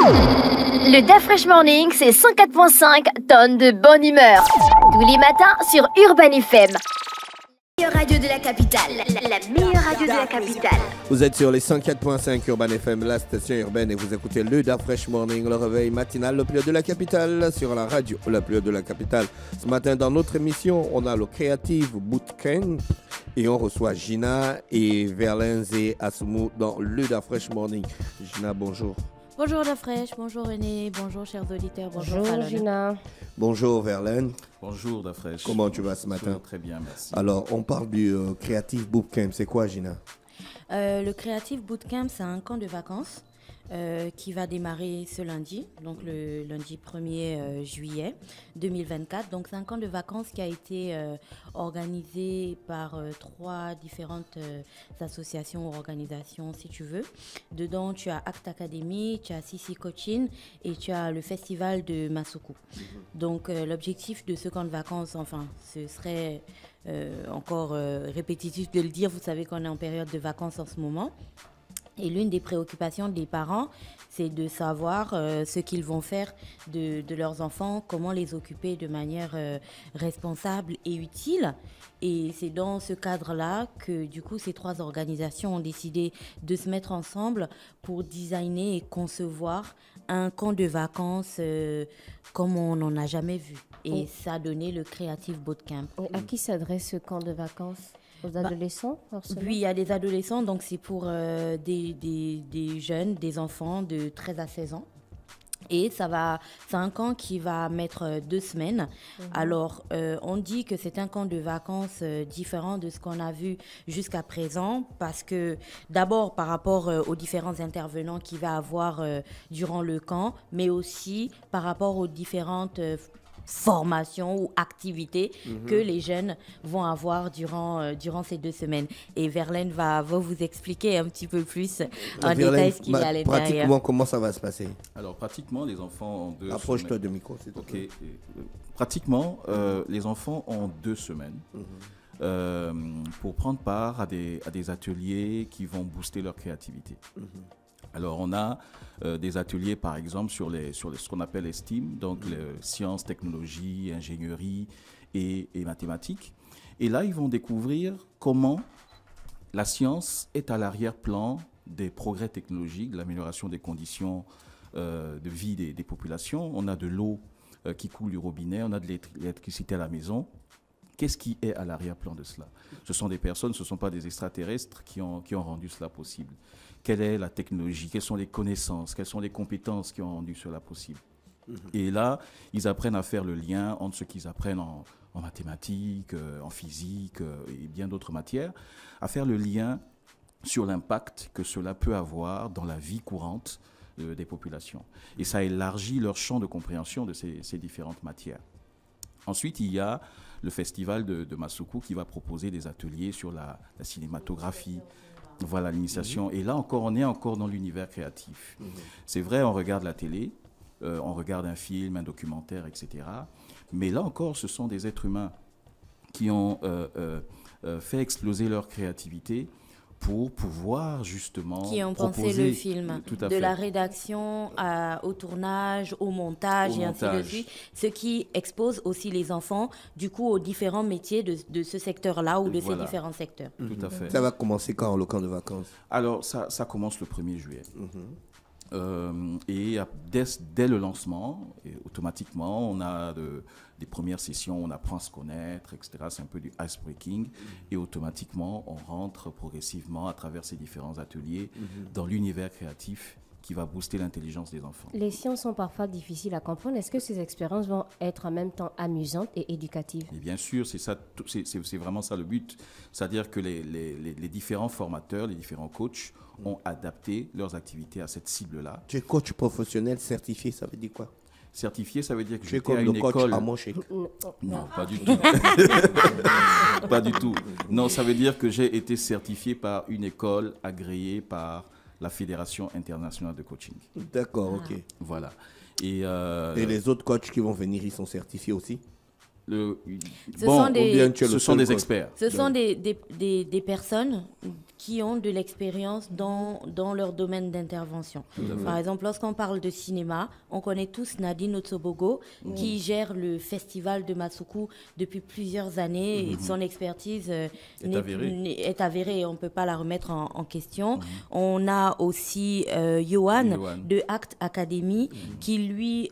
Le DAF Fresh Morning, c'est 104.5 tonnes de bonne humeur. Tous les matins sur Urban FM. La meilleure radio de la capitale. La meilleure radio de la capitale. Vous êtes sur les 104.5 Urban FM, la station urbaine, et vous écoutez le DAF Fresh Morning, le réveil matinal, le plus haut de la capitale, sur la radio, le plus haut de la capitale. Ce matin, dans notre émission, on a le Creative Bootcamp et on reçoit Gina et Verlaine et Asumou dans le DAF Fresh Morning. Gina, bonjour. Bonjour DAF Fresh, bonjour René, bonjour chers auditeurs, bonjour Gina. Bonjour Verlaine. Bonjour DAF Fresh. Comment tu vas ce matin? Très bien, merci. Alors, on parle du Creative Bootcamp. C'est quoi, Gina? Le Creative Bootcamp, c'est un camp de vacances qui va démarrer ce lundi, donc le lundi 1er juillet 2024. Donc c'est un camp de vacances qui a été organisé par 3 différentes associations ou organisations, si tu veux. Dedans, tu as Act Academy, tu as Sissi Coaching et tu as le festival de Masuku. Donc l'objectif de ce camp de vacances, enfin, ce serait encore répétitif de le dire, vous savez qu'on est en période de vacances en ce moment. Et l'une des préoccupations des parents, c'est de savoir ce qu'ils vont faire de leurs enfants, comment les occuper de manière responsable et utile. Et c'est dans ce cadre-là que, du coup, ces 3 organisations ont décidé de se mettre ensemble pour designer et concevoir un camp de vacances comme on n'en a jamais vu. Et ça a donné le Creative Bootcamp. Et à qui s'adresse ce camp de vacances? Aux adolescents, forcément? Oui, il y a des adolescents, donc c'est pour des jeunes, des enfants de 13 à 16 ans. Et c'est un camp qui va mettre 2 semaines. Alors, on dit que c'est un camp de vacances différent de ce qu'on a vu jusqu'à présent, parce que d'abord par rapport aux différents intervenants qu'il va avoir durant le camp, mais aussi par rapport aux différentes formations ou activités que les jeunes vont avoir durant ces 2 semaines. Et Verlaine va vous expliquer un petit peu plus en détail ce qu'il y a à l'intérieur. Pratiquement, comment ça va se passer? Alors, pratiquement, les enfants ont 2 semaines. Approche-toi de micro, s'il te plaît. Pratiquement, les enfants ont 2 semaines pour prendre part à des ateliers qui vont booster leur créativité. Alors, on a des ateliers, par exemple, sur ce qu'on appelle les STEAM, donc les sciences, technologies, ingénierie et mathématiques. Et là, ils vont découvrir comment la science est à l'arrière-plan des progrès technologiques, de l'amélioration des conditions de vie des populations. On a de l'eau qui coule du robinet, on a de l'électricité à la maison. Qu'est-ce qui est à l'arrière-plan de cela? Ce sont des personnes, ce ne sont pas des extraterrestres qui ont rendu cela possible. Quelle est la technologie? Quelles sont les connaissances? Quelles sont les compétences qui ont rendu cela possible? Et là, ils apprennent à faire le lien entre ce qu'ils apprennent en mathématiques, en physique et bien d'autres matières, à faire le lien sur l'impact que cela peut avoir dans la vie courante des populations. Et ça élargit leur champ de compréhension de ces différentes matières. Ensuite, il y a le festival de Masuku qui va proposer des ateliers sur la cinématographie, voilà l'initiation. Et là encore, on est encore dans l'univers créatif. C'est vrai, on regarde la télé, on regarde un film, un documentaire, etc. Mais là encore, ce sont des êtres humains qui ont fait exploser leur créativité pour pouvoir justement qui ont pensé le film, de la rédaction au tournage, au montage et ainsi de suite, ce qui expose aussi les enfants du coup aux différents métiers de ce secteur-là ou de ces différents secteurs. Tout à fait. Ça va commencer quand, le camp de vacances? Alors, ça commence le 1er juillet. Et dès le lancement, automatiquement, on a des premières sessions, on apprend à se connaître, etc. C'est un peu du ice-breaking. Et automatiquement, on rentre progressivement à travers ces différents ateliers dans l'univers créatif qui va booster l'intelligence des enfants. Les sciences sont parfois difficiles à comprendre. Est-ce que ces expériences vont être en même temps amusantes et éducatives? Et bien sûr, c'est vraiment ça le but. C'est-à-dire que les différents formateurs, les différents coachs ont adapté leurs activités à cette cible-là. Tu es coach professionnel certifié, ça veut dire quoi? Certifié, ça veut dire que tu es j'étais à comme une le coach école. À mon chèque. Non, pas du tout. Pas du tout. Non, ça veut dire que j'ai été certifié par une école agréée par la Fédération internationale de coaching. D'accord, ok. Voilà. Et les autres coachs qui vont venir, ils sont certifiés aussi? Ce sont des experts. Ce sont des personnes qui ont de l'expérience dans leur domaine d'intervention. Par exemple, lorsqu'on parle de cinéma, on connaît tous Nadine Otsobogo qui gère le festival de Masuku depuis plusieurs années. Et son expertise est avérée et on ne peut pas la remettre en question. On a aussi Johan de Act Academy qui, lui,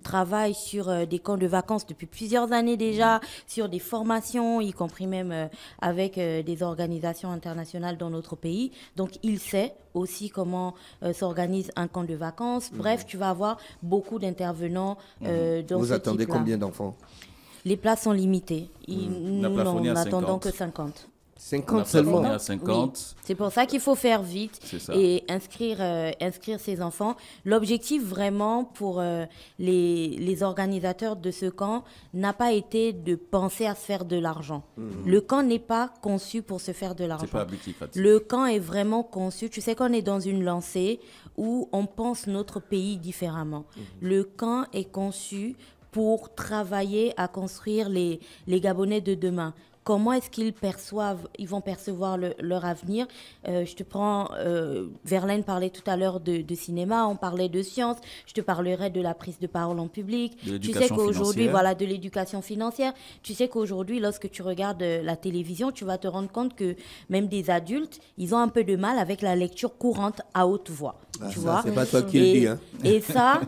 travaille sur des camps de vacances depuis plusieurs années déjà, sur des formations, y compris même avec des organisations internationales dans notre pays. Donc, il sait aussi comment s'organise un camp de vacances. Bref, tu vas avoir beaucoup d'intervenants dans Vous ce attendez type-là. combien d'enfants? Les places sont limitées. Nous n'attendons que 50. 50 seulement. À 50. Oui. C'est pour ça qu'il faut faire vite et inscrire ses enfants. L'objectif vraiment pour les organisateurs de ce camp n'a pas été de penser à se faire de l'argent. Le camp n'est pas conçu pour se faire de l'argent. C'est pas but lucratif. Le camp est vraiment conçu. Tu sais qu'on est dans une lancée où on pense notre pays différemment. Le camp est conçu pour travailler à construire les Gabonais de demain. Comment est-ce qu'ils vont percevoir leur avenir? Je te prends, Verlaine parlait tout à l'heure de cinéma, on parlait de sciences, je te parlerai de la prise de parole en public. Tu sais qu'aujourd'hui, de l'éducation financière. Tu sais qu'aujourd'hui, lorsque tu regardes la télévision, tu vas te rendre compte que même des adultes, ils ont un peu de mal avec la lecture courante à haute voix. Tu vois? C'est pas toi qui le dis, hein. Et ça,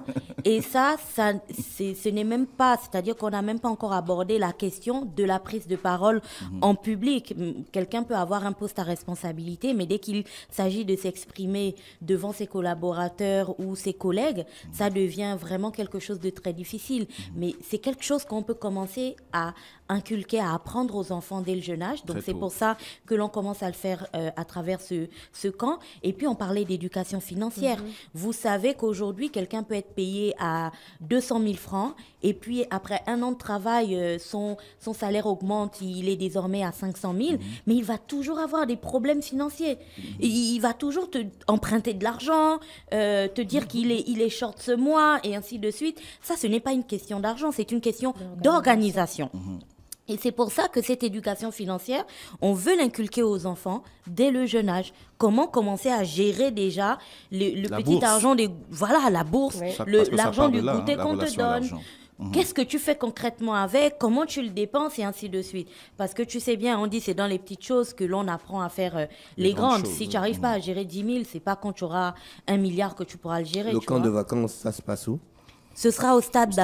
ce n'est même pas, c'est-à-dire qu'on n'a même pas encore abordé la question de la prise de parole en public. Quelqu'un peut avoir un poste à responsabilité, mais dès qu'il s'agit de s'exprimer devant ses collaborateurs ou ses collègues, ça devient vraiment quelque chose de très difficile. Mais c'est quelque chose qu'on peut commencer à inculquer, à apprendre aux enfants dès le jeune âge. Donc c'est pour ça que l'on commence à le faire à travers ce camp. Et puis on parlait d'éducation financière. Vous savez qu'aujourd'hui, quelqu'un peut être payé à 200 000 francs et puis après un an de travail, son salaire augmente, il est désormais à 500 000, mais il va toujours avoir des problèmes financiers. Il va toujours te emprunter de l'argent, te dire qu'il est short ce mois et ainsi de suite. Ça, ce n'est pas une question d'argent, c'est une question d'organisation. Et c'est pour ça que cette éducation financière, on veut l'inculquer aux enfants dès le jeune âge. Comment commencer à gérer déjà le petit argent, la bourse, l'argent du goûter qu'on te donne. Qu'est-ce que tu fais concrètement avec? Comment tu le dépenses et ainsi de suite? Parce que tu sais bien, on dit c'est dans les petites choses que l'on apprend à faire les grandes. Si tu n'arrives pas à gérer 10 000, c'est pas quand tu auras 1 milliard que tu pourras le gérer. Le camp de vacances, ça se passe où? Ce sera au stade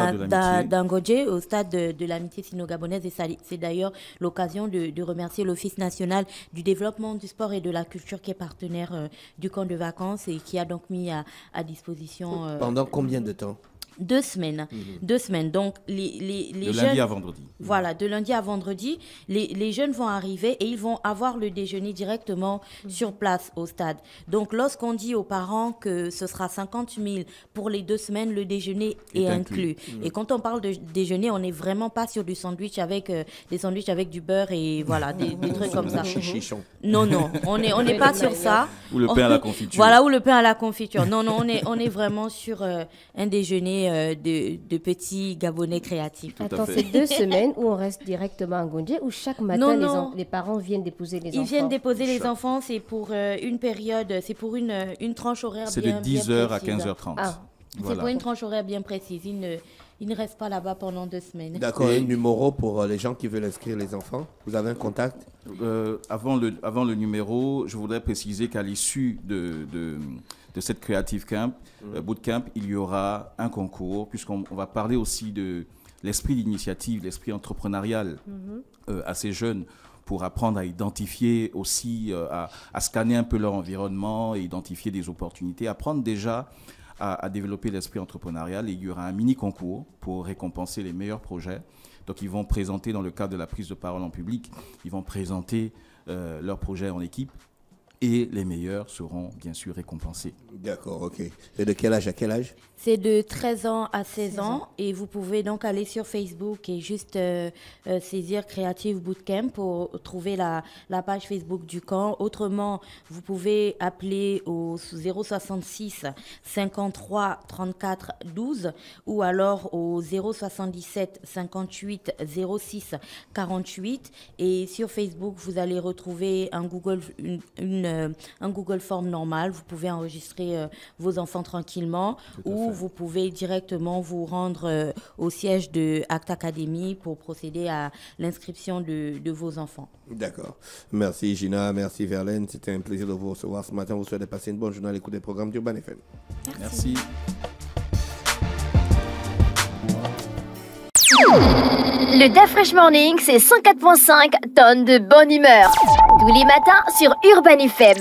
d'Angodje, au stade de l'amitié sino-gabonaise. Et c'est d'ailleurs l'occasion de remercier l'Office national du développement du sport et de la culture qui est partenaire du camp de vacances et qui a donc mis à disposition... Pendant combien de temps? 2 semaines. 2 semaines. Donc, les de jeunes... lundi à vendredi. Voilà, de lundi à vendredi, les jeunes vont arriver et ils vont avoir le déjeuner directement sur place au stade. Donc, lorsqu'on dit aux parents que ce sera 50 000 pour les 2 semaines, le déjeuner est inclus. Et quand on parle de déjeuner, on n'est vraiment pas sur du sandwich avec des sandwichs avec du beurre et voilà, des trucs comme ça. Non, on n'est pas sur ça. Ou le pain à la confiture. Voilà, ou le pain à la confiture. Non, on est vraiment sur un déjeuner de petits Gabonais créatifs. Attends, c'est 2 semaines où on reste directement à Ngondié ou chaque matin les parents viennent déposer les enfants? Ils viennent déposer les enfants, c'est pour une période, c'est pour une tranche horaire bien précise. C'est de 10h à 15h30. Voilà. C'est pour une tranche horaire bien précise. Ils ne restent pas là-bas pendant 2 semaines. D'accord, un numéro pour les gens qui veulent inscrire les enfants? Vous avez un contact? Avant le numéro, je voudrais préciser qu'à l'issue de cette Creative Camp, Bootcamp, il y aura un concours, puisqu'on va parler aussi de l'esprit d'initiative, l'esprit entrepreneurial à ces jeunes, pour apprendre à identifier aussi, à scanner un peu leur environnement et identifier des opportunités, apprendre déjà à développer l'esprit entrepreneurial. Et il y aura un mini-concours pour récompenser les meilleurs projets. Donc, ils vont présenter, dans le cadre de la prise de parole en public, ils vont présenter leurs projets en équipe. Et les meilleurs seront bien sûr récompensés. D'accord, ok. Et de quel âge à quel âge? C'est de 13 ans à 16 ans et vous pouvez donc aller sur Facebook et juste saisir Creative Bootcamp pour trouver la page Facebook du camp. Autrement, vous pouvez appeler au 066 53 34 12 ou alors au 077 58 06 48. Et sur Facebook, vous allez retrouver un Google Form normal. Vous pouvez enregistrer vos enfants tranquillement ou vous pouvez directement vous rendre au siège de Act Academy pour procéder à l'inscription de vos enfants. D'accord. Merci Gina, merci Verlaine. C'était un plaisir de vous recevoir ce matin. Vous souhaitez passer une bonne journée à l'écoute des programmes d'Urban FM. Merci. Le Da Fresh Morning, c'est 104.5 tonnes de bonne humeur. Tous les matins sur Urban FM.